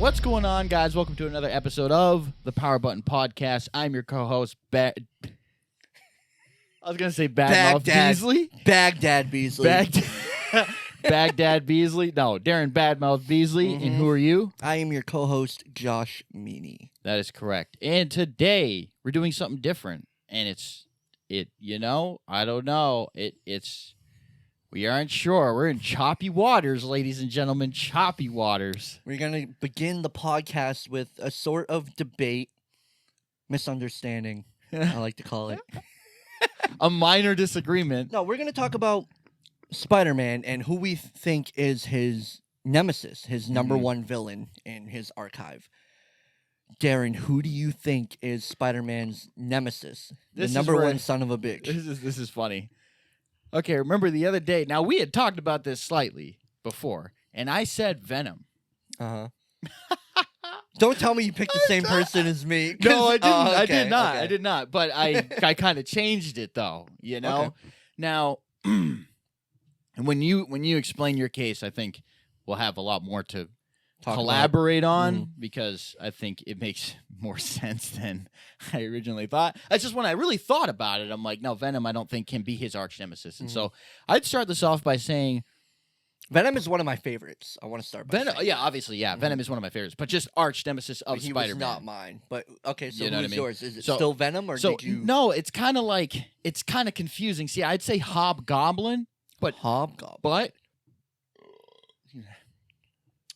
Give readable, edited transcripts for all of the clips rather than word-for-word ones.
What's going on, guys? Welcome to another episode of the Power Button Podcast. I'm your co-host, I was going to say Badmouth Beasley. Baghdad Beasley. Baghdad Beasley. No, Darren Badmouth Beasley. And who are you? I am your co-host, Josh Meany. That is correct. And today, we're doing something different. And I don't know. We aren't sure. We're in choppy waters, ladies and gentlemen. Choppy waters. We're going to begin the podcast with a sort of debate, misunderstanding, I like to call it. A minor disagreement. No, we're going to talk about Spider-Man and who we think is his nemesis, his number one villain in his archive. Darren, who do you think is Spider-Man's nemesis? The number one son of a bitch. This is funny. Okay, remember the other day. Now, we had talked about this slightly before, and I said Venom. Uh-huh. Don't tell me you picked the same person as me. No, I didn't. Okay, I did not. okay. I did not. But I kind of changed it, though, you know? Okay. Now, and when you explain your case, I think we'll have a lot more to collaborate on because I think it makes more sense than I originally thought. That's just when I really thought about it. I'm like, no, Venom, I don't think can be his arch nemesis. And so I'd start this off by saying Venom is one of my favorites. I want to start by Venom. saying Yeah, obviously, yeah. Venom is one of my favorites, but just arch nemesis of he Spider-Man. was not mine. But okay, so You know what who's I mean? yours? Is it So- still Venom or So did you no, it's kind of confusing. See, I'd say Hobgoblin, but Hobgoblin?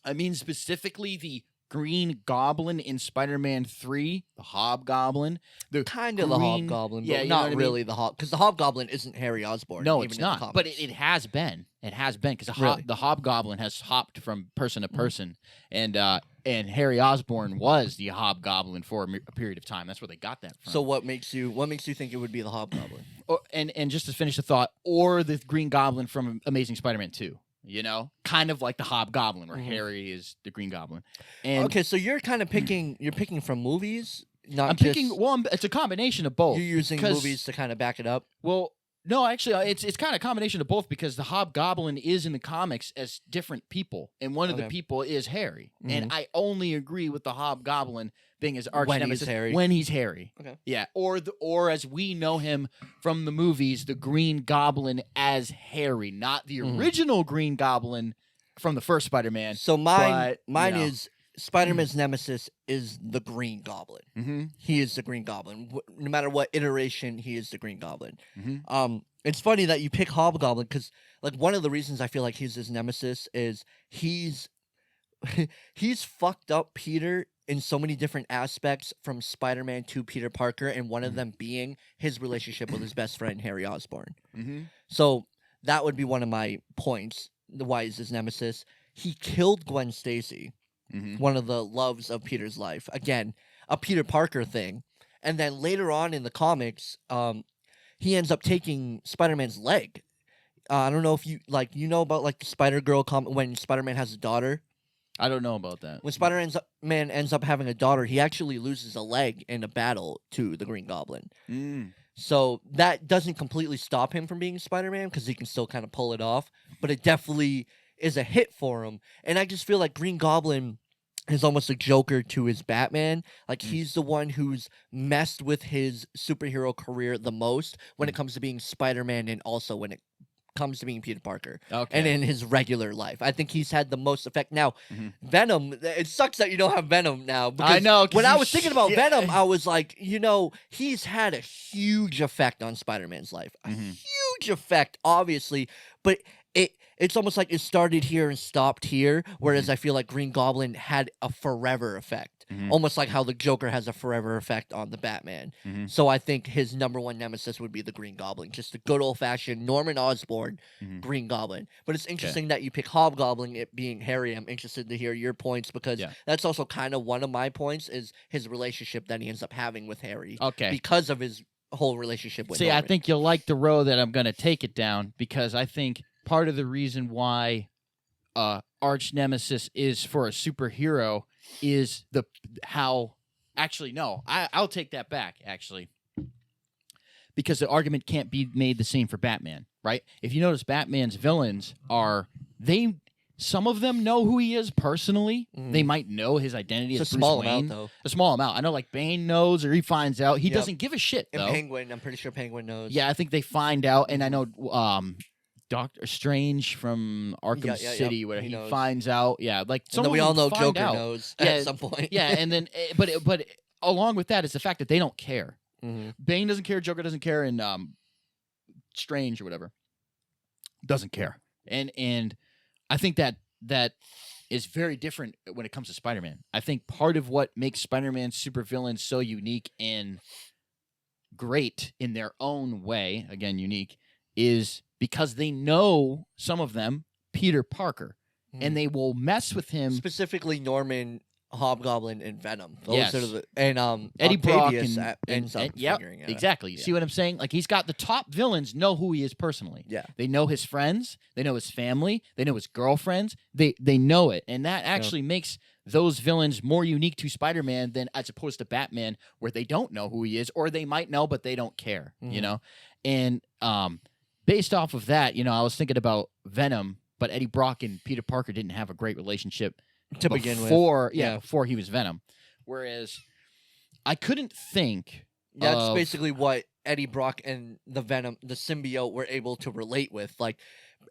I mean specifically the Green Goblin in Spider-Man 3, the Hobgoblin. Kind of the Hobgoblin, but Yeah, you know not what I mean? really the because the Hobgoblin isn't Harry Osborn. No, even it's in the not. comics. But it has been. It has been because Really? the Hobgoblin has hopped from person to person, and Harry Osborn was the Hobgoblin for a period of time. That's where they got that from. So what makes you think it would be the Hobgoblin? And just to finish the thought, or the Green Goblin from Amazing Spider-Man 2. You know, kind of like the Hobgoblin, where Harry is the Green Goblin. And Okay, so you're kind of picking. You're picking from movies. Not I'm just, picking. Well, it's a combination of both. You're using 'cause- movies to kind of back it up. Well, no, actually, it's kind of a combination of both because the Hobgoblin is in the comics as different people, and one of the Okay. people is Harry. And I only agree with the Hobgoblin being his arch When he's nemesis Harry. when he's Harry. Okay. Yeah, or as we know him from the movies, the Green Goblin as Harry, not the original Green Goblin from the first Spider-Man. So but, mine you know. is Spider-Man's nemesis is the Green Goblin. Mm-hmm. He is the Green Goblin. No matter what iteration, he is the Green Goblin. Mm-hmm. It's funny that you pick Hobgoblin because, like, one of the reasons I feel like he's his nemesis is he's fucked up Peter in so many different aspects from Spider-Man to Peter Parker, and one of them being his relationship with his best friend Harry Osborn. Mm-hmm. So that would be one of my points. Why is his nemesis? He killed Gwen Stacy, one of the loves of Peter's life. Again, a Peter Parker thing. And then later on in the comics, he ends up taking Spider-Man's leg. I don't know if you know about like the Spider-Girl when Spider-Man has a daughter. I don't know about that. When Spider-Man ends up having a daughter, he actually loses a leg in a battle to the Green Goblin. So that doesn't completely stop him from being Spider-Man because he can still kind of pull it off. But it definitely is a hit for him. And I just feel like Green Goblin is almost a Joker to his Batman. Like he's the one who's messed with his superhero career the most when it comes to being Spider-Man and also when it comes to being Peter Parker. Okay. And in his regular life. I think he's had the most effect. Now, Venom, it sucks that you don't have Venom now. I know. When I was thinking about Venom, I was like, he's had a huge effect on Spider-Man's life. A huge effect, obviously. But it's almost like it started here and stopped here, whereas I feel like Green Goblin had a forever effect. Almost like how the Joker has a forever effect on the Batman. So I think his number one nemesis would be the Green Goblin. Just a good old-fashioned Norman Osborn Green Goblin. But it's interesting that you pick Hobgoblin, it being Harry. I'm interested to hear your points because that's also kind of one of my points is his relationship that he ends up having with Harry. Okay. Because of his whole relationship with See, Norman. I think you'll like the road that I'm going to take it down because I think part of the reason why arch nemesis is for a superhero is actually no, I'll take that back actually because the argument can't be made the same for Batman, right? If you notice, Batman's villains are they some of them know who he is personally. Mhm. They might know his identity It's a as Bruce small Wayne. amount, though. A small amount. I know, like Bane knows, or he finds out. He Yep. doesn't give a shit And though. Penguin, I'm pretty sure Penguin knows. Yeah, I think they find out, and I know Doctor Strange from Arkham City, where he knows. finds out. Yeah, like some And then of we them all know find Joker out. knows Yeah, at some point. Yeah, and then but along with that is the fact that they don't care. Mhm. Bane doesn't care, Joker doesn't care, and Strange or whatever doesn't care. And I think that is very different when it comes to Spider-Man. I think part of what makes Spider-Man supervillains so unique and great in their own way, again unique, is because they know, some of them, Peter Parker, and they will mess with him. Specifically Norman, Hobgoblin, and Venom. Those Yes. are the and Eddie Brock Octavius and ends up yep, figuring it out. exactly. You Yeah. see what I'm saying? Like, he's got the top villains know who he is personally. Yeah. They know his friends, they know his family, they know his girlfriends. They know it, and that actually makes those villains more unique to Spider-Man than as opposed to Batman, where they don't know who he is, or they might know but they don't care. You know, and based off of that, I was thinking about Venom, but Eddie Brock and Peter Parker didn't have a great relationship To begin with. before he was Venom. Whereas I couldn't think. That's basically what Eddie Brock and the Venom, the symbiote, were able to relate with. Like,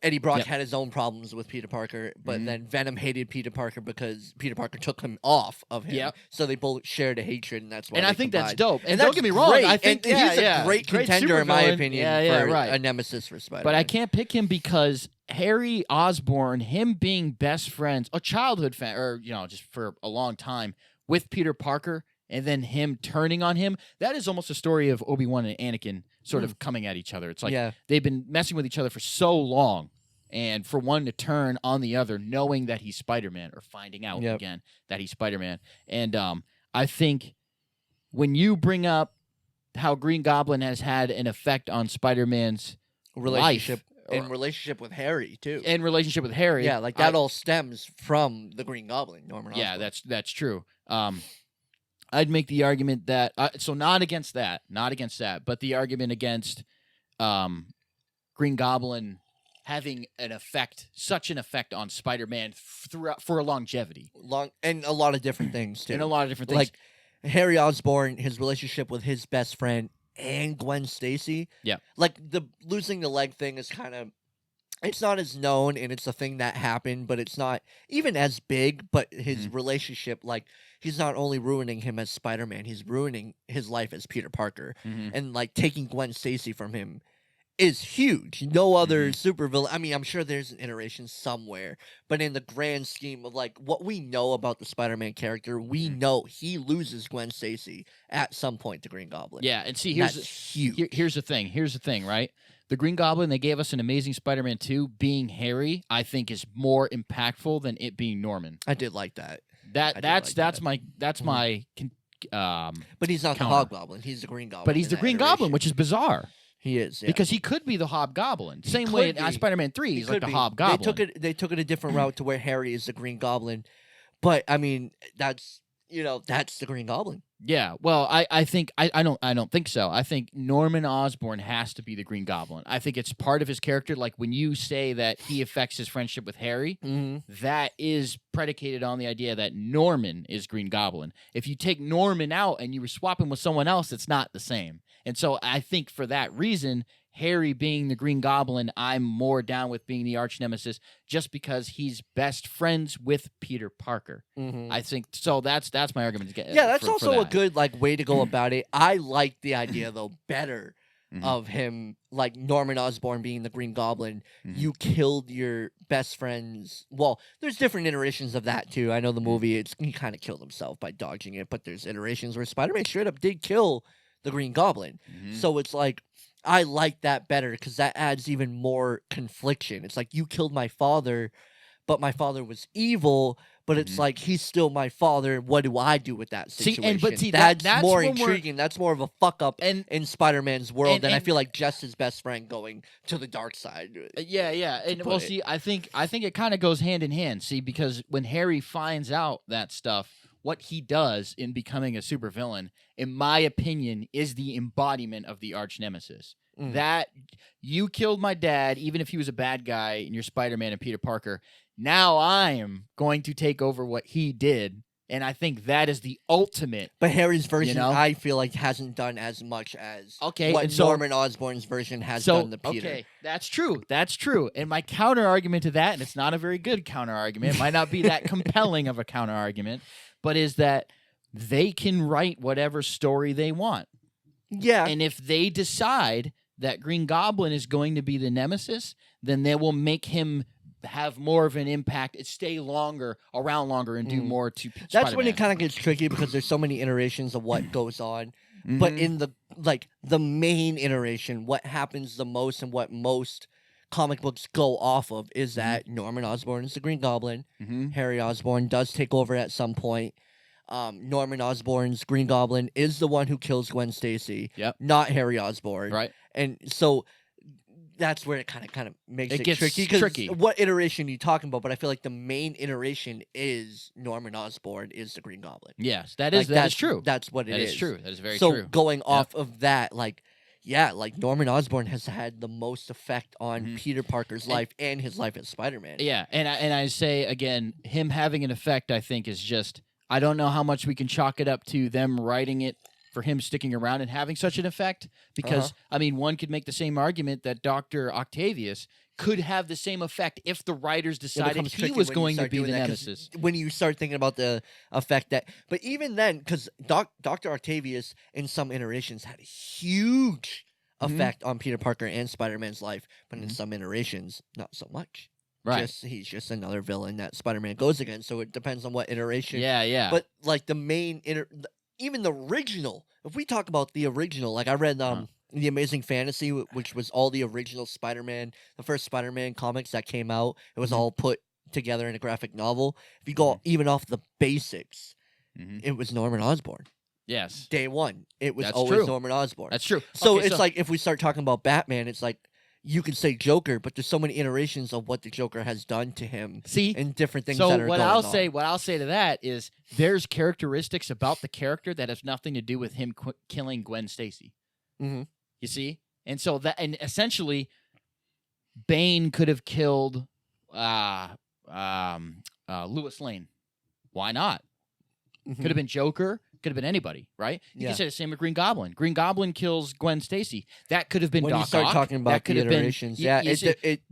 Eddie Brock had his own problems with Peter Parker, but then Venom hated Peter Parker because Peter Parker took him off of him. Yep. So they both shared a hatred, and that's why. And they I think that's combined. dope. And that's don't get me wrong, great. I think and he's a great great contender, in my supervillain. opinion, for a Nemesis for Spider-Man. But I can't pick him because Harry Osborn, him being best friends, a childhood fan, or just for a long time with Peter Parker, and then him turning on him. That is almost a story of Obi-Wan and Anakin sort of coming at each other. It's like they've been messing with each other for so long, and for one to turn on the other, knowing that he's Spider-Man, or finding out again that he's Spider-Man. And I think when you bring up how Green Goblin has had an effect on Spider-Man's relationship. life, And relationship with Harry, too. and relationship with Harry. Yeah, like that all stems from the Green Goblin, Norman Osborn. Yeah, that's true. I'd make the argument that so not against that, but the argument against Green Goblin having such an effect on Spider-Man for a longevity, and a lot of different things too. and a lot of different things. Like Harry Osborn, his relationship with his best friend and Gwen Stacy. Yeah, like the losing the leg thing is kind of. It's not as known, and it's a thing that happened, but it's not even as big. But his relationship, like, he's not only ruining him as Spider-Man, he's ruining his life as Peter Parker. And, like, taking Gwen Stacy from him is huge. No other supervillain. I mean, I'm sure there's an iteration somewhere, but in the grand scheme of, like, what we know about the Spider-Man character, we know he loses Gwen Stacy at some point to Green Goblin. Yeah, and see, That's huge. Here's the thing, right? The Green Goblin, they gave us an Amazing Spider-Man 2. Being Harry, I think, is more impactful than it being Norman. I did like that. That's my But he's not counter. the Hobgoblin. He's the Green Goblin. But he's in the that Green iteration. Goblin, which is bizarre. He is, yeah. Because he could be the Hobgoblin. Same could way be. in Spider-Man 3, he's like could the be. Hobgoblin. They took it a different route to where Harry is the Green Goblin. But I mean, that's the Green Goblin. Yeah, well, I think I don't think so. I think Norman Osborn has to be the Green Goblin. I think it's part of his character. Like when you say that he affects his friendship with Harry, that is predicated on the idea that Norman is Green Goblin. If you take Norman out and you swap him with someone else, it's not the same. And so I think for that reason, Harry being the Green Goblin, I'm more down with being the arch nemesis just because he's best friends with Peter Parker. I think so. That's my argument. Yeah, that's also a good way to go about it. I like the idea though better of him, like Norman Osborn being the Green Goblin. You killed your best friends. Well, there's different iterations of that too. I know the movie, he kind of killed himself by dodging it, but there's iterations where Spider-Man straight up did kill the Green Goblin. So it's like, I like that better because that adds even more confliction. It's like, you killed my father, but my father was evil, but it's like, he's still my father. What do I do with that situation? That's more intriguing. That's more of a fuck up in Spider-Man's world than I feel like just his best friend going to the dark side. Yeah. And well, see, I think it kind of goes hand in hand. See, because when Harry finds out that stuff, what he does in becoming a supervillain, in my opinion, is the embodiment of the arch nemesis. That you killed my dad, even if he was a bad guy and you're Spider-Man and Peter Parker, now I am going to take over what he did. And I think that is the ultimate. But Harry's version, you know? I feel like, hasn't done as much as Okay, what and so- Norman Osborn's version has done to Peter. Okay, that's true. That's true. And my counter argument to that, and it's not a very good counter argument, it might not be that compelling of a counter argument, but is that they can write whatever story they want. Yeah. And if they decide that Green Goblin is going to be the Nemesis, then they will make him have more of an impact, stay around longer, and do more to That's Spider-Man. when it kind of gets tricky because there's so many iterations of what goes on. But in the main iteration, what happens the most and what most comic books go off of is that Norman Osborn is the Green Goblin. Harry Osborn does take over at some point. Norman Osborn's Green Goblin is the one who kills Gwen Stacy, not Harry Osborn. Right. And so that's where it kind of makes it gets tricky. 'Cause tricky. what iteration are you talking about? But I feel like the main iteration is Norman Osborn is the Green Goblin. Yes, that is true. That's what it is. That is true. That is very so true. Going off of that, like Norman Osborn has had the most effect on Peter Parker's life and his life as Spider-Man. Yeah, and I say again, him having an effect, I think, is just, I don't know how much we can chalk it up to them writing it for him sticking around and having such an effect. Because, I mean, one could make the same argument that Dr. Octavius could have the same effect if the writers decided he was going to be the Nemesis. When you start thinking about the effect that... But even then, because Dr. Octavius in some iterations had a huge effect on Peter Parker and Spider-Man's life, but in some iterations, not so much. Right. He's just another villain that Spider-Man goes against, so it depends on what iteration. Yeah. But like the main... Even the original, if we talk about the original, like I read The Amazing Fantasy, which was all the original Spider-Man, the first Spider-Man comics that came out. It was all put together in a graphic novel. If you go even off the basics, it was Norman Osborn. Yes. Day one, it was That's always true. Norman Osborn. That's true. So Okay, it's like if we start talking about Batman, it's like you could say Joker, but there's so many iterations of what the Joker has done to him. See, and different things so that are what going I'll on. say, what I'll say to that is, there's characteristics about the character that have nothing to do with him killing Gwen Stacy. You see, and so that, and essentially, Bane could have killed Lois Lane. Why not? Could have been Joker. Could have been anybody, right? You can say the same with Green Goblin. Green Goblin kills Gwen Stacy. That could have been when Doc you start Ock. talking about that could the have been, iterations,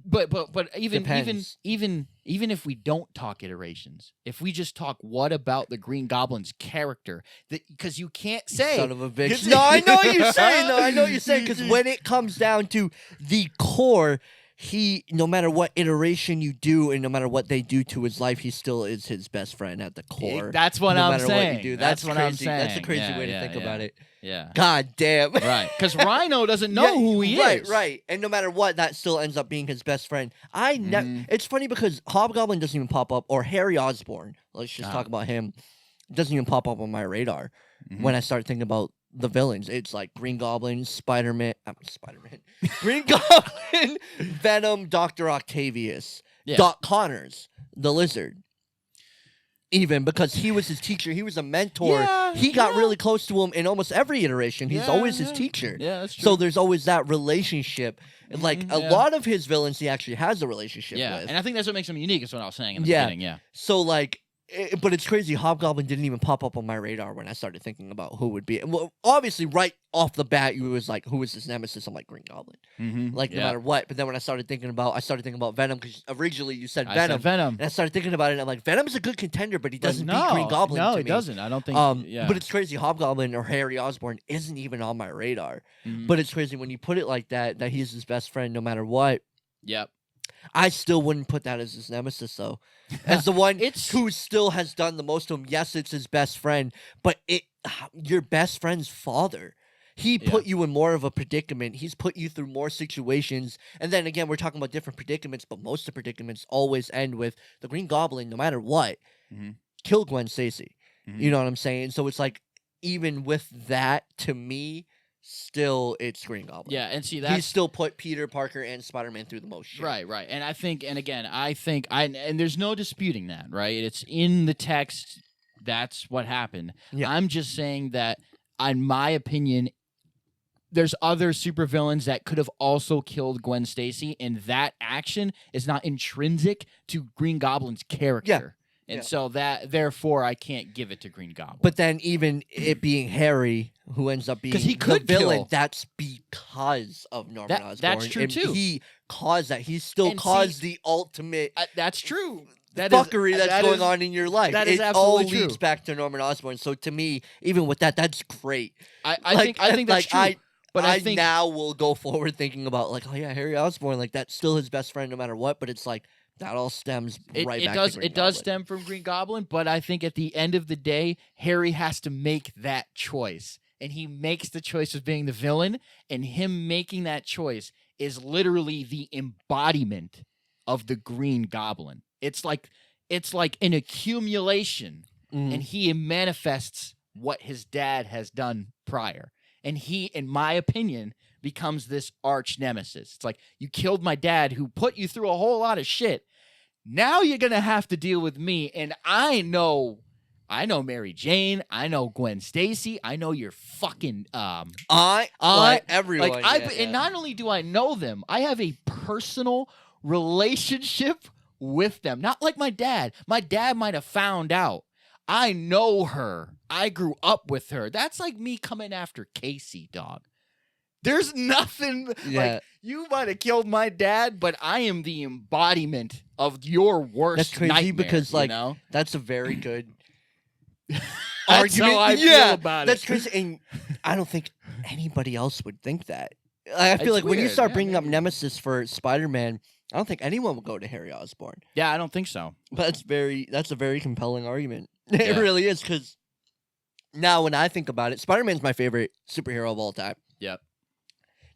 but even depends. even if we don't talk iterations, if we just talk what about the Green Goblin's character, because you can't say son of a bitch. No, I know what you're saying. No, I know what you're saying, because when it comes down to the core, he, no matter what iteration you do and no matter what they do to his life, he still is his best friend at the core. That's what I'm saying. No matter what you do. That's what crazy. I'm saying. That's a crazy way to think about it. Yeah. God damn. Right. Because Rhino doesn't know who he is. Right. And no matter what, that still ends up being his best friend. It's funny because Hobgoblin doesn't even pop up, or Harry Osborn, let's just talk about him, doesn't even pop up on my radar when I start thinking about the villains. It's like Green Goblin, Spider-Man, Green Goblin, Venom, Dr. Octavius, Doc Connors, the Lizard. Even because he was his teacher, he was a mentor. He got really close to him in almost every iteration. He's always his teacher. Yeah, that's true. So there's always that relationship. Like a lot of his villains, he actually has a relationship with. And I think that's what makes him unique. Is what I was saying in the beginning. Yeah. So like. But it's crazy. Hobgoblin didn't even pop up on my radar when I started thinking about who would be. Well, obviously, right off the bat, you was like, "Who is this Nemesis?" I'm like, "Green Goblin." Like no matter what. But then when I started thinking about Venom, because originally you said Venom. Venom. And I started thinking about it, and I'm like, Venom's a good contender, but he doesn't beat Green Goblin. No, to he me. doesn't. I don't think. But it's crazy. Hobgoblin or Harry Osborn isn't even on my radar. But it's crazy when you put it like that. That he's his best friend, no matter what. Yep. I still wouldn't put that as his nemesis, though. As the one who still has done the most to him. Yes, it's his best friend, but your best friend's father. He put you in more of a predicament. He's put you through more situations. And then again, we're talking about different predicaments, but most of the predicaments always end with the Green Goblin, no matter what, kill Gwen Stacy. You know what I'm saying? So it's like, even with that, to me, still it's Green Goblin. Yeah, and see he still put Peter Parker and Spider-Man through the most shit. Right. And I think, and there's no disputing that, right? It's in the text. That's what happened. I'm just saying that, in my opinion, there's other supervillains that could have also killed Gwen Stacy, and that action is not intrinsic to Green Goblin's character. And so therefore, I can't give it to Green Goblin. But then even it being Harry, who ends up being he the could villain, kill. that's because of Norman Osborn. That's true, and too. He caused that. He still And caused the ultimate That's true. fuckery that's going on in your life. That is it absolutely all true. leads back to Norman Osborn. So to me, even with that, that's great. I think that's true. But I think now will go forward thinking about like, oh yeah, Harry Osborn, like that's still his best friend no matter what. But it's like that all stems right back to Green It does stem from Green Goblin, but I think at the end of the day, Harry has to make that choice. And he makes the choice of being the villain, and him making that choice is literally the embodiment of the Green Goblin. It's like an accumulation, and he manifests what his dad has done prior. And he, in my opinion, becomes this arch nemesis. It's like, you killed my dad who put you through a whole lot of shit. Now you're going to have to deal with me. And I know Mary Jane. I know Gwen Stacy. I know your fucking everyone. And not only do I know them, I have a personal relationship with them. Not like my dad. My dad might have found out. I know her. I grew up with her. That's like me coming after Casey, dog. There's nothing like you might have killed my dad, but I am the embodiment of your worst That's crazy nightmare, because like that's a very good argument. How I feel about that's it. crazy, and I don't think anybody else would think that. I feel like when you start bringing up Nemesis for Spider-Man, I don't think anyone would go to Harry Osborn. Yeah, I don't think so. But that's a very compelling argument. It really is, because now when I think about it, Spider-Man's my favorite superhero of all time. Yep.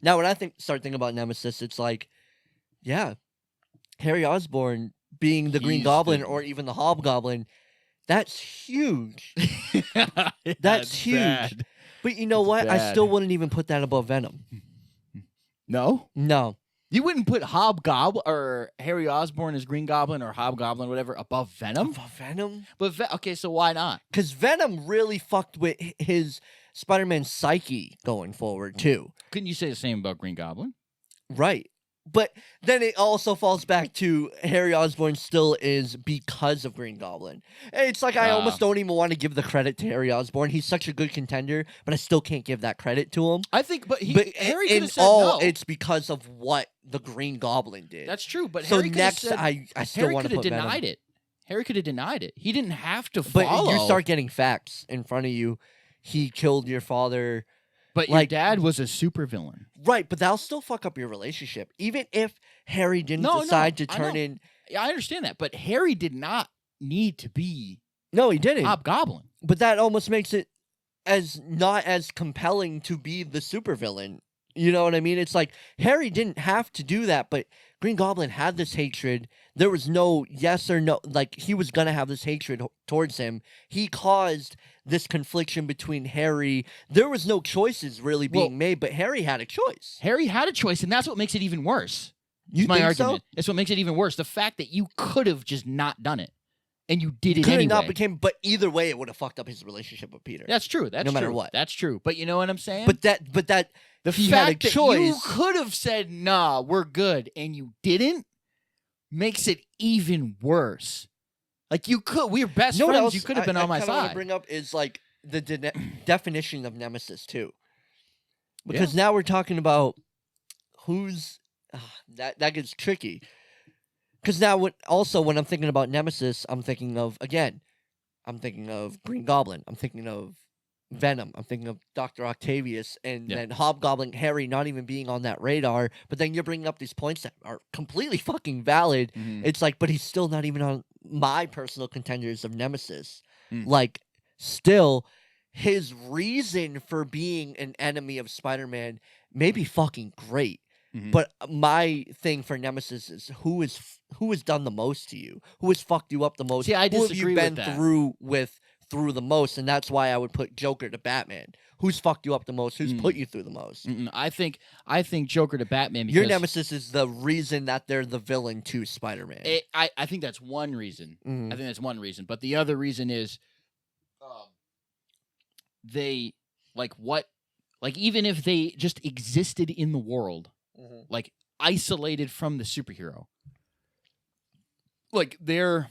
Now when I start thinking about Nemesis, it's like, yeah, Harry Osborn being the Green Goblin or even the Hobgoblin, that's huge. That's huge. Bad. But you know what? I still wouldn't even put that above Venom. No? No. You wouldn't put Hobgoblin or Harry Osborn as Green Goblin or Hobgoblin, whatever, above Venom? Above Venom? But okay, so why not? Because Venom really fucked with his Spider-Man psyche going forward, too. Couldn't you say the same about Green Goblin? Right. But then it also falls back to Harry Osborn still is because of Green Goblin. And it's like I almost don't even want to give the credit to Harry Osborn. He's such a good contender, but I still can't give that credit to him. I think, but Harry could have said no. no. It's because of what the Green Goblin did. That's true, but so Harry next, said, I still want to put Venom. denied it. Harry could have denied it. He didn't have to follow. But you start getting facts in front of you. He killed your father. But your dad was a supervillain. Right, but that'll still fuck up your relationship. Even if Harry didn't decide to turn in... Yeah, I understand that, but Harry did not need to be No, he didn't. Hobgoblin. But that almost makes it as not as compelling to be the supervillain. You know what I mean? It's like Harry didn't have to do that, but Green Goblin had this hatred. There was no yes or no. Like, he was going to have this hatred towards him. He caused this confliction between Harry. There was no choices really being made, but Harry had a choice. Harry had a choice, and that's what makes it even worse. You my think argument. so? It's what makes it even worse. The fact that you could have just not done it, and you did it Could anyway. have not became, but either way, it would have fucked up his relationship with Peter. That's true. That's no matter true. what. That's true. But you know what I'm saying? But that the he fact had a that choice. you could have said, "Nah, we're good," and you didn't, makes it even worse. Like, you could, we were best friends. You could have been on my side. What I want to side. bring up is like the definition of Nemesis too, because now we're talking about who's that gets tricky. Because now, when I'm thinking about Nemesis, I'm thinking of Green Goblin. I'm thinking of Venom. I'm thinking of Dr. Octavius, and then Hobgoblin, Harry not even being on that radar. But then you're bringing up these points that are completely fucking valid. Mm-hmm. It's like, but he's still not even on my personal contenders of Nemesis. Like, still, his reason for being an enemy of Spider-Man may be fucking great. Mm-hmm. But my thing for Nemesis is who has done the most to you? Who has fucked you up the most? See, I disagree who have you with been that. through the most? And that's why I would put Joker to Batman. Who's fucked you up the most? Who's put you through the most? I think Joker to Batman. Because your Nemesis is the reason that they're the villain to Spider-Man. I think that's one reason. I think that's one reason. But the other reason is they, like, what like even if they just existed in the world, like isolated from the superhero, like they're,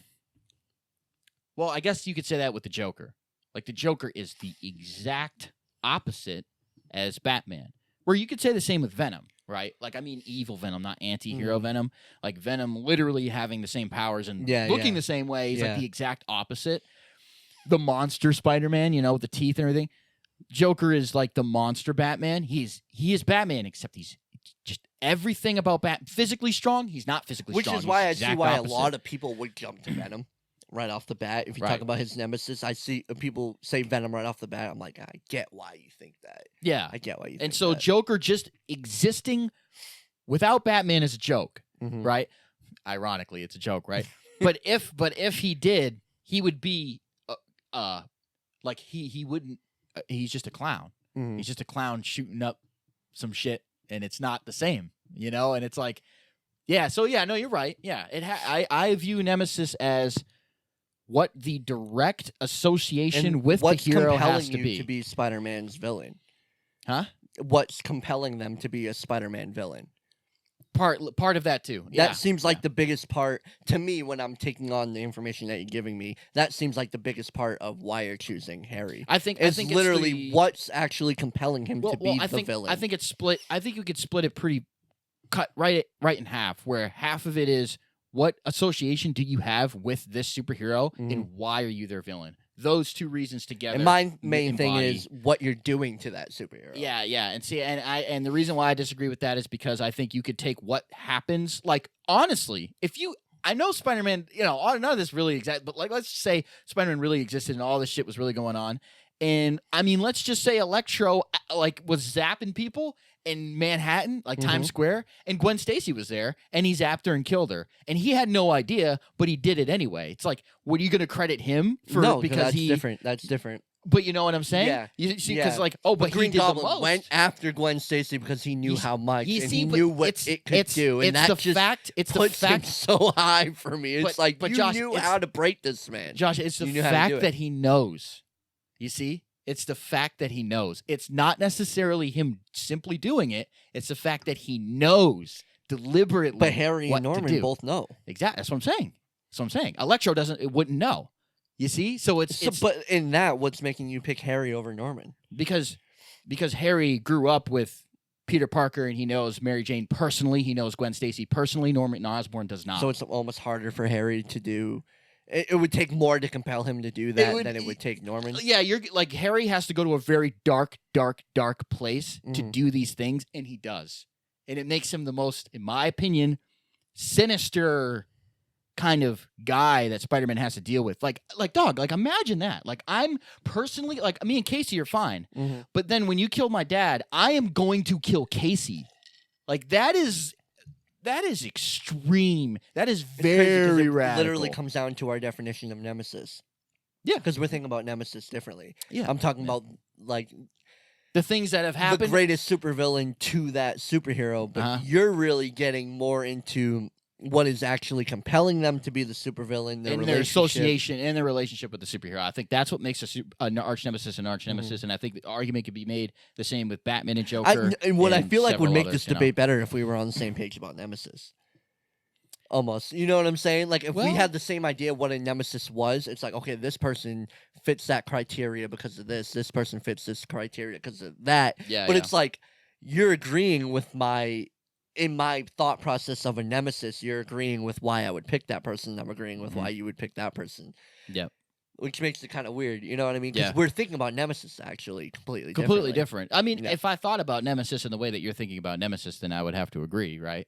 well, I guess you could say that with the Joker. Like the Joker is the exact opposite as Batman. Where you could say the same with Venom, right? Like, I mean, evil Venom, not anti-hero Venom. Like, Venom literally having the same powers and looking the same way. He's like the exact opposite. The monster Spider-Man, you know, with the teeth and everything. Joker is like the monster Batman. He is Batman, except he's just everything about physically strong. He's not physically strong. Which is why I see why opposite. a lot of people would jump to Venom. Right off the bat, if you talk about his nemesis, I see people say Venom right off the bat. I'm like, I get why you think that. Yeah, I get why you think that. And so Joker just existing without Batman is a joke, right? Ironically, it's a joke, right? but if he did, he would be like he wouldn't. He's just a clown. He's just a clown shooting up some shit, and it's not the same, you know. And it's like, yeah. So yeah, no, you're right. Yeah, I view Nemesis as what the direct association with the hero has to be. To be Spider-Man's villain? Huh? What's compelling them to be a Spider-Man villain? Part of that too. That seems like the biggest part to me when I'm taking on the information that you're giving me. That seems like the biggest part of why you're choosing Harry. I think literally what's actually compelling him to be the villain. I think it's split. I think you could split it cut right in half, where half of it is what association do you have with this superhero and why are you their villain? Those two reasons together. And my main thing is what you're doing to that superhero. Yeah, and see, and the reason why I disagree with that is because I think you could take what happens. Like honestly, I know Spider-Man, you know, none of this really exact, but like let's just say Spider-Man really existed and all this shit was really going on. And I mean, let's just say Electro like was zapping people in Manhattan, like Times Square, and Gwen Stacy was there, and he zapped her and killed her, and he had no idea, but he did it anyway. It's like, what are you going to credit him for? No, because that's different. That's different. But you know what I'm saying? Yeah. You see, because like, but Green he did Goblin the most. went after Gwen Stacy because he knew how much, and he knew what it could do, and that just puts him so high for me. It's like, but Josh, knew how to break this man. Josh, it's the fact that he knows. You see? It's the fact that he knows. It's not necessarily him simply doing it. It's the fact that he knows deliberately. But Harry and Norman both know. Exactly. That's what I'm saying. Electro wouldn't know. You see? So it's but in that, what's making you pick Harry over Norman? Because Harry grew up with Peter Parker and he knows Mary Jane personally. He knows Gwen Stacy personally. Norman Osborn does not. So it's almost harder for Harry to do. It would take more to compel him to do that than it would take Norman. Yeah, you're like Harry has to go to a very dark place to do these things, and he does. And it makes him the most, in my opinion, sinister kind of guy that Spider-Man has to deal with. Like dog, like imagine that. Like I'm personally, like me and Casey are fine. But then when you kill my dad, I am going to kill Casey. Like that is extreme. That is very radical. It literally comes down to our definition of Nemesis. Yeah. Because we're thinking about Nemesis differently. Yeah. I'm talking about, like, the things that have happened. The greatest supervillain to that superhero. But you're really getting more into what is actually compelling them to be the supervillain, their association and their relationship with the superhero. I think that's what makes an arch nemesis an arch nemesis, and I think the argument could be made the same with Batman and Joker. I feel like would make this debate better if we were on the same page about Nemesis. Almost, you know what I'm saying? Like if we had the same idea what a nemesis was, it's like, okay, this person fits that criteria because of this. This person fits this criteria because of that. But it's like you're agreeing with in my thought process of a nemesis, you're agreeing with why I would pick that person. I'm agreeing with why you would pick that person. Yeah. Which makes it kind of weird, you know what I mean? Because we're thinking about Nemesis actually completely different. I mean, if I thought about Nemesis in the way that you're thinking about Nemesis, then I would have to agree, right?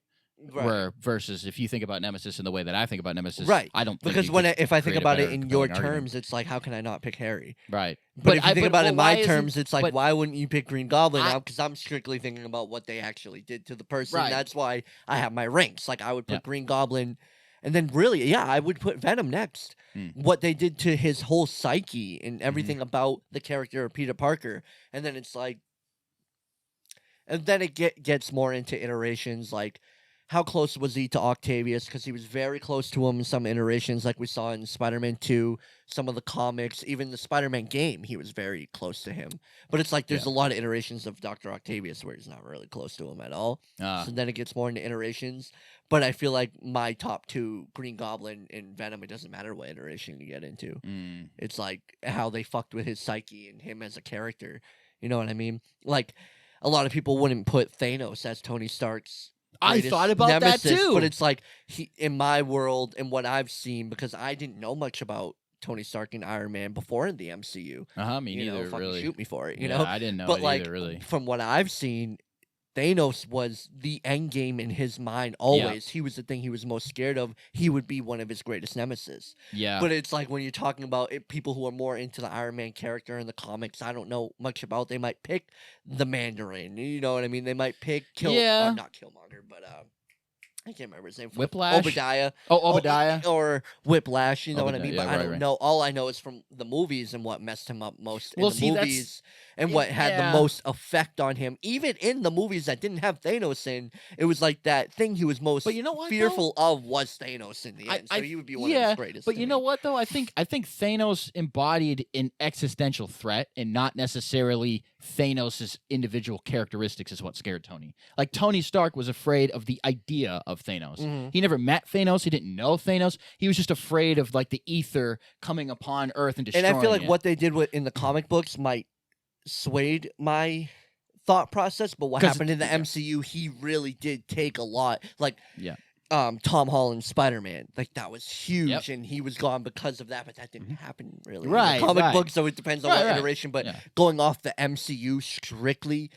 Where versus if you think about Nemesis in the way that I think about Nemesis, right? I don't think because if I think about it in your terms, it's like how can I not pick Harry? Right. But if you think about it in my terms, it's like why wouldn't you pick Green Goblin now? Because I'm strictly thinking about what they actually did to the person. Right. That's why I have my ranks. Like I would put Green Goblin, and then really, I would put Venom next. What they did to his whole psyche and everything about the character of Peter Parker, and then it's like, and then it gets more into iterations like how close was he to Octavius? Because he was very close to him in some iterations, like we saw in Spider-Man 2, some of the comics, even the Spider-Man game, he was very close to him. But it's like there's a lot of iterations of Dr. Octavius where he's not really close to him at all. So then it gets more into iterations. But I feel like my top two, Green Goblin and Venom, it doesn't matter what iteration you get into. It's like how they fucked with his psyche and him as a character. You know what I mean? Like, a lot of people wouldn't put Thanos as Tony Stark's I thought about Nemesis, that too. but it's like in my world and what I've seen, because I didn't know much about Tony Stark and Iron Man before in the MCU. Me neither. Really, shoot me for it. I didn't know but it like, either. Really, from what I've seen, Thanos was the end game in his mind always. He was the thing he was most scared of. He would be one of his greatest nemesis. Yeah. But it's like when you're talking about people who are more into the Iron Man character in the comics, I don't know much about. They might pick the Mandarin. You know what I mean? They might pick not Killmonger, but I can't remember his name. Whiplash? Obadiah. Obadiah. Or Whiplash, you know what I mean? Yeah, But I don't know. All I know is from the movies and what messed him up most in the movies and what had the most effect on him. Even in the movies that didn't have Thanos in, it was like that thing he was most fearful of was Thanos in the end. So he would be one of his greatest. But you know what, though? I think Thanos embodied an existential threat and not necessarily Thanos' individual characteristics is what scared Tony. Like, Tony Stark was afraid of the idea of Thanos. He never met Thanos. He didn't know Thanos. He was just afraid of, like, the ether coming upon Earth and destroying it. And I feel like what they did in the comic books might swayed my thought process, but what happened in the MCU, he really did take a lot. Like, Tom Holland's Spider-Man, like, that was huge, and he was gone because of that, but that didn't happen really in the comic book, so it depends on what iteration, but going off the MCU strictly,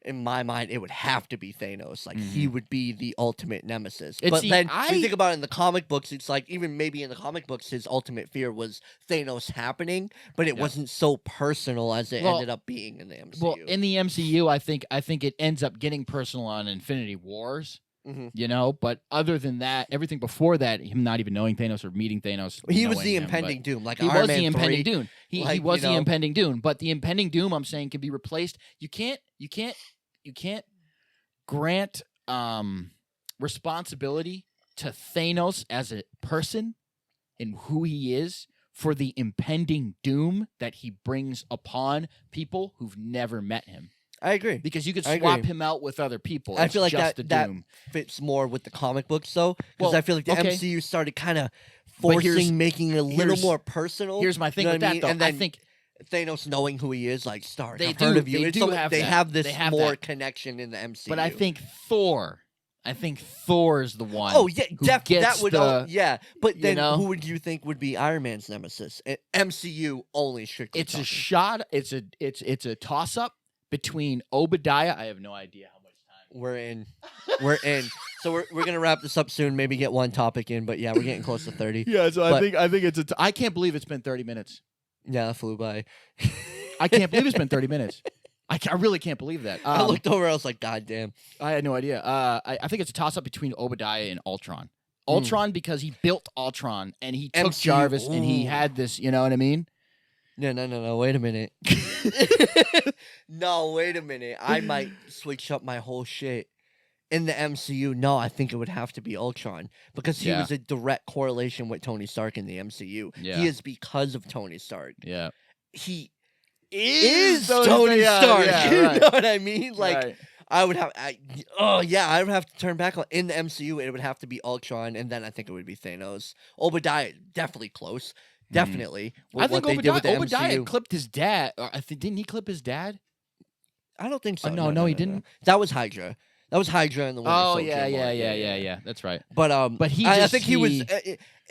in my mind, it would have to be Thanos. Like, he would be the ultimate nemesis. But then, when you think about it in the comic books, it's like, even maybe in the comic books, his ultimate fear was Thanos happening, but it wasn't so personal as it ended up being in the MCU. Well, in the MCU, I think it ends up getting personal on Infinity Wars. You know, but other than that, everything before that, him not even knowing Thanos or meeting Thanos, he was the impending doom. Like, he was the impending doom. He was the know, impending doom. But the impending doom, I'm saying, can be replaced. You can't grant responsibility to Thanos as a person and who he is for the impending doom that he brings upon people who've never met him. I agree. Because you could swap him out with other people. I feel like that doom. fits more with the comic books, though. Because I feel like the MCU started kind of making it a little more personal. Here's my thing with that, though. And then I think Thanos knowing who he is, like, Stark, I've heard of you. They have this connection in the MCU. But I think Thor is the one. Oh yeah, that would. But then who would you think would be Iron Man's nemesis? MCU only strictly. It's a shot. It's a toss up between Obadiah. I have no idea how much time we're in. So we're gonna wrap this up soon. Maybe get one topic in, but yeah, we're getting close to 30. Yeah, so I think it's I can't believe it's been 30 minutes. Yeah, that flew by. I can't believe it's been 30 minutes. I really can't believe that. I looked over. I was like, God damn. I had no idea. I think it's a toss up between Obadiah and Ultron. Ultron because he built Ultron and he took Jarvis and he had this. You know what I mean? No. Wait a minute. No, wait a minute. I might switch up my whole shit. In the MCU, no, I think it would have to be Ultron because he was a direct correlation with Tony Stark in the MCU. Yeah. He is because of Tony Stark. Yeah. He is Tony Stark. Yeah, you right. know what I mean? Like, I would have to turn back on. In the MCU, it would have to be Ultron, and then I think it would be Thanos. Obadiah, definitely close. Definitely. I think Obadiah clipped his dad. Didn't he clip his dad? I don't think so. No, he didn't. That was Hydra. That was Hydra in the Winter Soldier. Yeah. That's right. But I think he was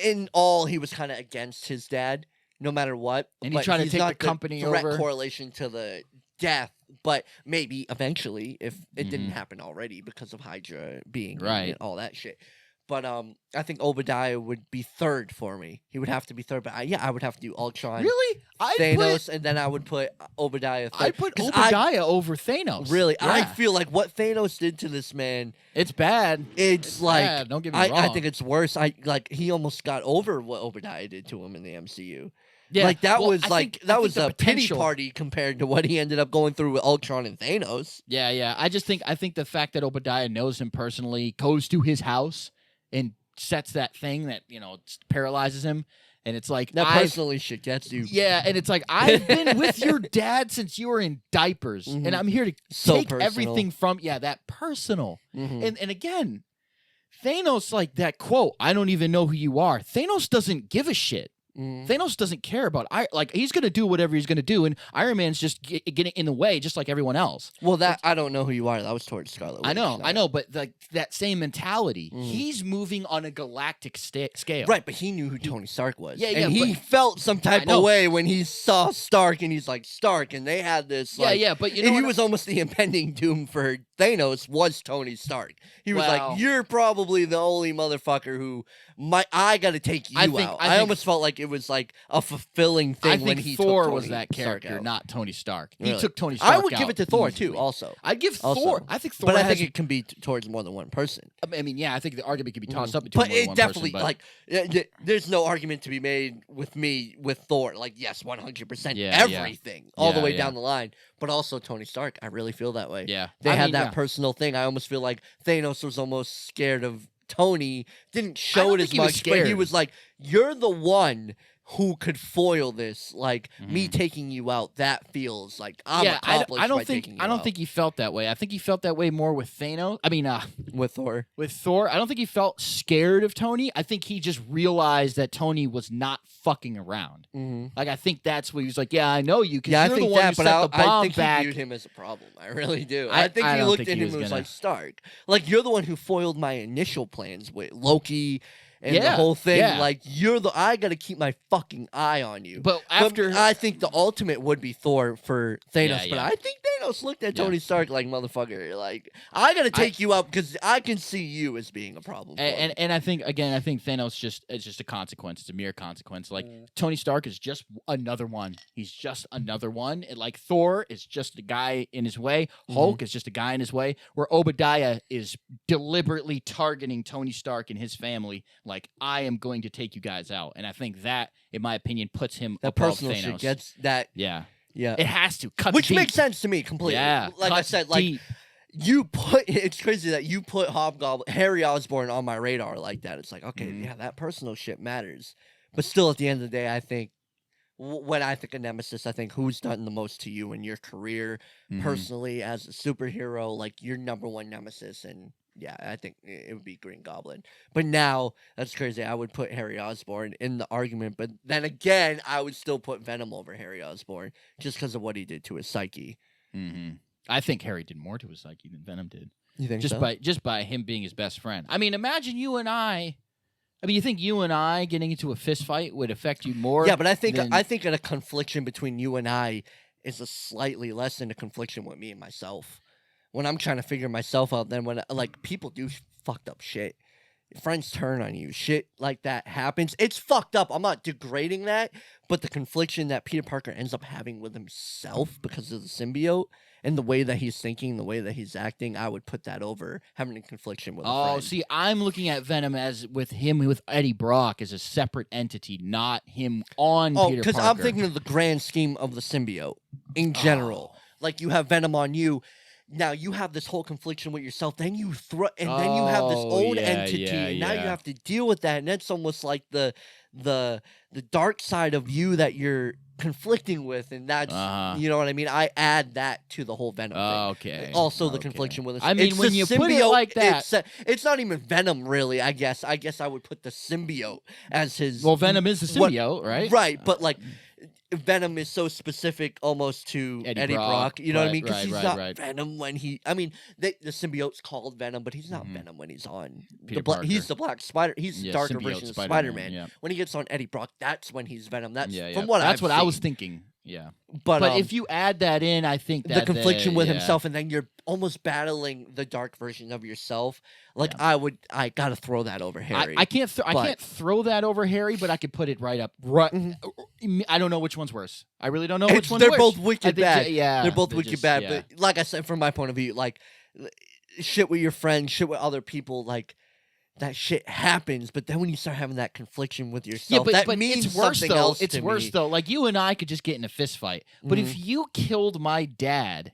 in all. He was kind of against his dad, no matter what. And he tried to take the company over. Direct correlation to the death, but maybe eventually, if it didn't happen already because of Hydra being and all that shit. But I think Obadiah would be third for me. He would have to be third. But I would have to do Ultron. Really? Thanos, and then I would put Obadiah third. I'd put Obadiah over Thanos. Really? Yeah. I feel like what Thanos did to this man... It's bad. It's like... Bad. Don't get me wrong. I think it's worse. He almost got over what Obadiah did to him in the MCU. Yeah, Like that well, was I like think- I that think was the a pity potential- party compared to what he ended up going through with Ultron and Thanos. Yeah. I think the fact that Obadiah knows him personally, goes to his house, and sets that thing that paralyzes him, and it's like That personally shit gets you. Yeah, and it's like I've been with your dad since you were in diapers, and I'm here to So take personal. everything from that personal. Mhm. And again, Thanos, like that quote, "I don't even know who you are." Thanos doesn't give a shit. Thanos doesn't care about he's gonna do whatever he's gonna do, and Iron Man's just getting in the way, just like everyone else. Well, that I don't know who you are. That was towards Scarlet Witch. I know, but like that same mentality, he's moving on a galactic scale, Right, but he knew who Tony Stark was. Yeah, and yeah, he felt some type know. of way when he saw Stark, and he's like, Stark, and they had this. Like, but and he was almost the impending doom for Thanos was Tony Stark. He was Well- like, you're probably the only motherfucker who I got to take you out. I almost felt like it was like a fulfilling thing I think when he Thor took was Tony that Stark character, out. not Tony Stark. He Really? took Tony Stark I would give out it to Thor easily. too. Also, I'd give Also. Thor. I think Thor. but I has, think it can be towards more than one person. I mean, yeah, I think the argument can be tossed up between But more than it one definitely person, there's no argument to be made with me with Thor. Like yes, 100% Yeah, everything all the Yeah, way yeah. down the line. But also Tony Stark, I really feel that way. Yeah, They I had mean, that yeah. personal thing. I almost feel like Thanos was almost scared of Tony. Didn't I show don't it as think he was much, but he scared. was like, "You're the one who could foil this. Like me taking you out. That feels like I'm accomplished I don't by think taking you I don't out." think he felt that way. I think he felt that way more with Thanos. I mean, with Thor. with Thor, I don't think he felt scared of Tony. I think he just realized that Tony was not fucking around. Like I think that's what he was like. Yeah, I know you because Yeah, I you're think the one that, who but set the I bomb think back. he viewed him as a problem. I really do. I I think he don't looked think at he him was and was gonna- like, Stark, like you're the one who foiled my initial plans with Loki and the Yeah, whole thing. yeah. Like I got to keep my fucking eye on you. But after I think the ultimate would be Thor for Thanos. Yeah, But yeah. I think Thanos looked at Yeah. Tony Stark like motherfucker. Like I got to take you out because I can see you as being a problem. For me. and I think Thanos it's just a consequence. It's a mere consequence. Like Tony Stark is just another one. He's just another one. And like Thor is just a guy in his way. Hulk is just a guy in his way. Where Obadiah is deliberately targeting Tony Stark and his family. Like I am going to take you guys out. And I think that, in my opinion, puts him that above personal Thanos. shit gets that. Yeah, Yeah. it has to cut Which deep. makes sense to me completely. Yeah, Like I cuts said, like deep. it's crazy that you put Hobgoblin Harry Osborn on my radar like that. It's like, okay, yeah, that personal shit matters. But still at the end of the day, I think when I think of Nemesis, I think who's done the most to you in your career personally as a superhero, like your number one nemesis. And yeah, I think it would be Green Goblin. But now that's crazy. I would put Harry Osborn in the argument, but then again, I would still put Venom over Harry Osborn just because of what he did to his psyche. I think Harry did more to his psyche than Venom did. You think Just by him being his best friend. I mean, imagine you and I. I mean, you think you and I getting into a fist fight would affect you more? Yeah, but I think than- I think a confliction between you and I is a slightly less than a confliction with me and myself. When I'm trying to figure myself out, then when like people do fucked up shit, friends turn on you, shit like that happens. It's fucked up. I'm not degrading that, but the confliction that Peter Parker ends up having with himself because of the symbiote and the way that he's thinking, the way that he's acting, I would put that over having a confliction with a Oh, friend. see, I'm looking at Venom as with Eddie Brock as a separate entity, not him on Oh, Peter because Parker. I'm thinking of the grand scheme of the symbiote in general. Oh. Like you have Venom on you. Now you have this whole confliction with yourself. Then you then you have this Oh, own yeah, entity, yeah, and now you yeah. have to deal with that. And that's almost like the dark side of you that you're conflicting with, and that's you know what I mean. I add that to the whole Venom thing. Okay. Also, the okay. confliction with. I mean, it's when the you put it symbiote, like that- it's not even Venom, really. I guess I would put the symbiote as his. Well, Venom is the what- symbiote, right? Right, but like Venom is so specific almost to Eddie Eddie Brock. Brock. You know what I Right, mean? Because right, he's right, not right. Venom when he. I mean, the symbiote's called Venom, but he's not Venom when he's on. Peter He's Parker. the Black Spider. He's the Yeah, darker symbiote version of Spider-Man, Spider-Man. yeah. When he gets on Eddie Brock, that's when he's Venom. That's Yeah, from yeah. what That's I've what I was seen. thinking. Yeah. But if you add that in, I think the that confliction with yeah. himself, and then you're almost battling the dark version of yourself. Like I gotta throw that over Harry. I can't throw that over Harry, but I could put it right up. Right. Mm-hmm. I don't know which one's worse. I really don't know which one's They're worse. both I wicked think bad. Yeah, They're both they're wicked just- bad. yeah. But like I said, from my point of view, like shit with your friends, shit with other people, like that shit happens. But then when you start having that confliction with yourself, but that means it's worse something though. else It's to worse me. though. Like you and I could just get in a fist fight, but if you killed my dad,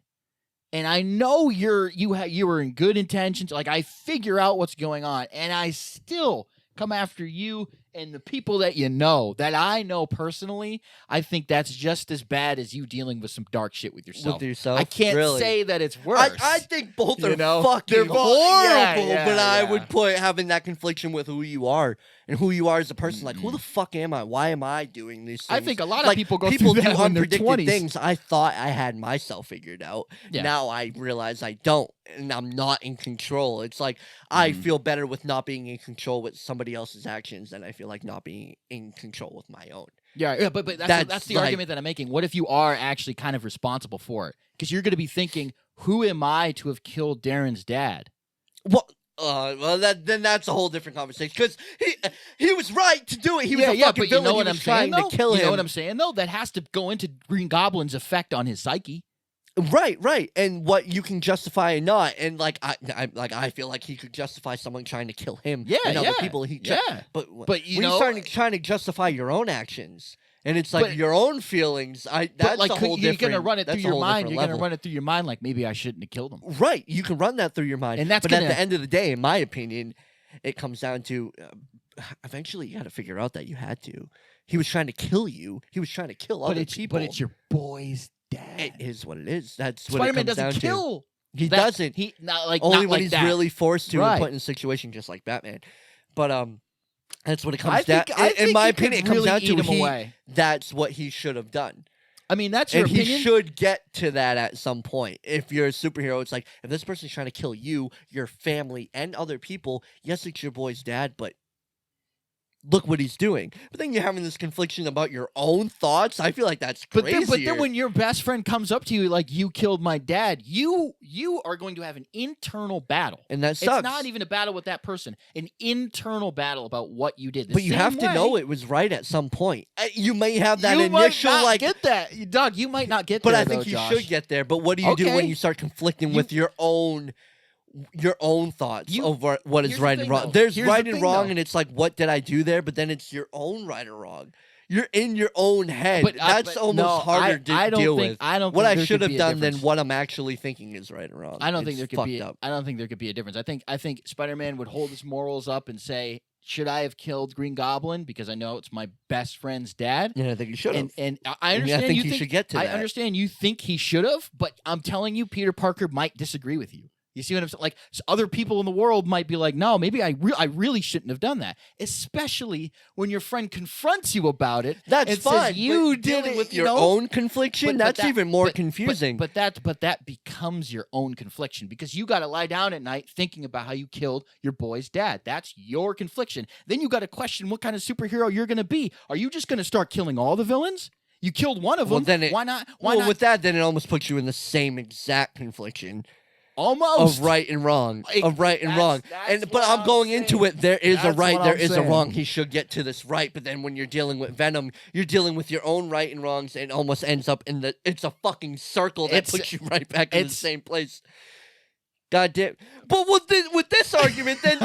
and I know you were in good intentions, like I figure out what's going on, and I still come after you and the people that you know, that I know personally, I think that's just as bad as you dealing with some dark shit with yourself. With yourself? I can't Really? say that it's worse. I think both You are know? fucking They're both- horrible, yeah, but I yeah. would put having that confliction with who you are and who you are as a person. Like, who the fuck am I? Why am I doing these things? I think a lot of like, people go people through do that when they're unpredicted 20s. things. I thought I had myself figured out. Yeah. Now I realize I don't, and I'm not in control. It's like I feel better with not being in control with somebody else's actions than I feel like not being in control with my own. Yeah, but that's the like- argument that I'm making. What if you are actually kind of responsible for it? Because you're going to be thinking, who am I to have killed Darren's dad? Well, then that's a whole different conversation. Because he was right to do it. He was a fucking but villain. you know what He I'm was trying saying, to kill him. You know what I'm saying, though? That has to go into Green Goblin's effect on his psyche. Right, and what you can justify and not, and I feel like he could justify someone trying to kill him. Yeah, and other yeah, people. But But you when know, you're trying to justify your own actions, and it's like But- your own feelings. That's but like a whole you're different. going to run it through that's a your whole mind. different You're going to level. run it through your mind like maybe I shouldn't have killed him. Right, you can run that through your mind, And that's but gonna- at the end of the day, in my opinion, it comes down to eventually you got to figure out that you had to. He was trying to kill you. He was trying to kill other people. But it's your boy's dad. It is what it is. That's what Spider-Man it comes doesn't down kill. to. He that. doesn't. He not like Only not when like he's that. really forced to Right. and put in a situation just like Batman. But that's what it comes I down. think, I In think my you could opinion, it comes really down eat to him away. that's what he should have done. I mean, that's your And opinion. he should get to that at some point. If you're a superhero, it's like, if this person's trying to kill you, your family, and other people, yes, it's your boy's dad, but look what he's doing. But then you're having this confliction about your own thoughts. I feel like that's crazy. But then when your best friend comes up to you like, you killed my dad, you are going to have an internal battle. and that sucks. It's not even a battle with that person. An internal battle about what you did. The But you same have to way- know it was right at some point. You may have that you initial might not like get that, Doug. You might not get but there. I think though, you Josh. should get there. But what do you do when Okay. you start conflicting You- with your own thoughts over what is here's the right and thing, wrong? though. There's Here's right the and thing, wrong, though. and it's like, what did I do there? But then it's your own right or wrong. You're in your own head. But, That's but almost no, harder I to don't deal think, with. I don't What think I there should could have be a done than difference. what I'm actually thinking is right or wrong. I don't think there It's could be. fucked up. I don't think there could be a difference. I think Spider-Man would hold his morals up and say, "Should I have killed Green Goblin because I know it's my best friend's dad?" Yeah, I think you should have. And I I understand think you he think should get to I that. understand you think he should have, but I'm telling you, Peter Parker might disagree with you. You see what I'm saying? Like other people in the world might be like, no, maybe I really shouldn't have done that. Especially when your friend confronts you about it. That's and fine. Says, you but did dealing it with you your know? own confliction. But That's that- even more but- confusing. But that becomes your own confliction because you got to lie down at night thinking about how you killed your boy's dad. That's your confliction. Then you got to question what kind of superhero you're going to be. Are you just going to start killing all the villains? You killed one of them. Well, then why not? Why not? with that, then it almost puts you in the same exact confliction. Almost Of right and wrong, of right and That's- wrong, that's but what I'm I'm going saying. into it. There is a That's right, what there I'm is a saying. wrong. He should get to this right, but then when you're dealing with Venom, you're dealing with your own right and wrongs, and almost ends up in the. It's a fucking circle that It's- puts you right back in the it's- same place. God damn! But with this argument, then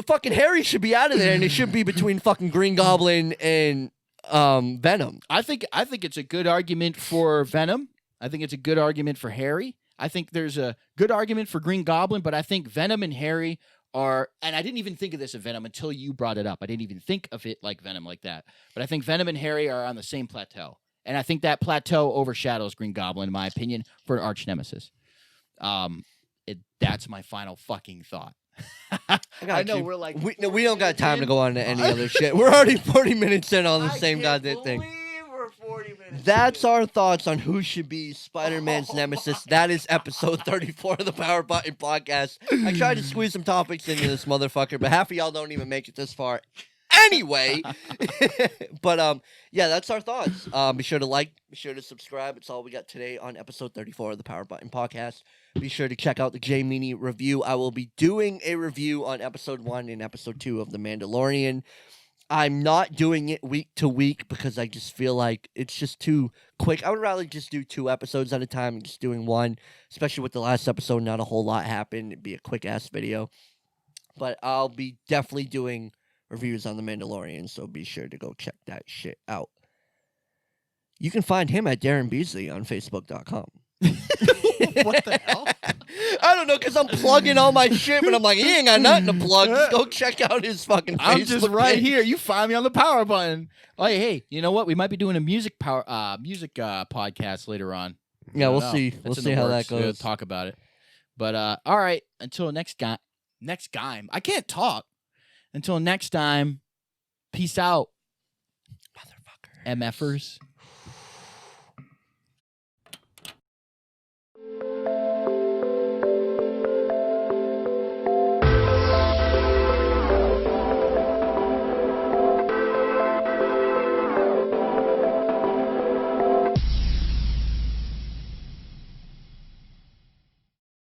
fucking Harry should be out of there, and it should be between fucking Green Goblin and Venom. I think it's a good argument for Venom. I think it's a good argument for Harry. I think there's a good argument for Green Goblin, but I think Venom and Harry are, and I didn't even think of this of Venom until you brought it up. I didn't even think of it like Venom like that. But I think Venom and Harry are on the same plateau. And I think that plateau overshadows Green Goblin, in my opinion, for an arch nemesis. That's my final fucking thought. I know we're like we 40 don't got minutes time to in. go on to any other shit. We're already 40 minutes in on the same goddamn thing. We're 40 minutes That's in. our thoughts on who should be Spider-Man's nemesis. That is episode 34 of the Power Button Podcast. I tried to squeeze some topics into this motherfucker, but half of y'all don't even make it this far. Anyway, but yeah, that's our thoughts. Be sure to like, be sure to subscribe. It's all we got today on episode 34 of the Power Button Podcast. Be sure to check out the J Meanie review. I will be doing a review on episode 1 and episode 2 of The Mandalorian. I'm not doing it week to week because I just feel like it's just too quick. I would rather just do 2 episodes at a time and just doing one, especially with the last episode. Not a whole lot happened. It'd be a quick ass video. But I'll be definitely doing reviews on The Mandalorian, so be sure to go check that shit out. You can find him at Darren Beasley on Facebook.com. What the hell? I don't know, because I'm plugging all my shit, but I'm like, he ain't got nothing to plug. Just go check out his fucking I'm Facebook just right page. here. You find me on the power button. Oh, hey, you know what? We might be doing a music podcast later on. Yeah, we'll know. see. That's We'll in see the how works. that We'll goes. talk about it. But all right, until next time. I can't talk. Until next time, peace out, Motherfucker. MFers.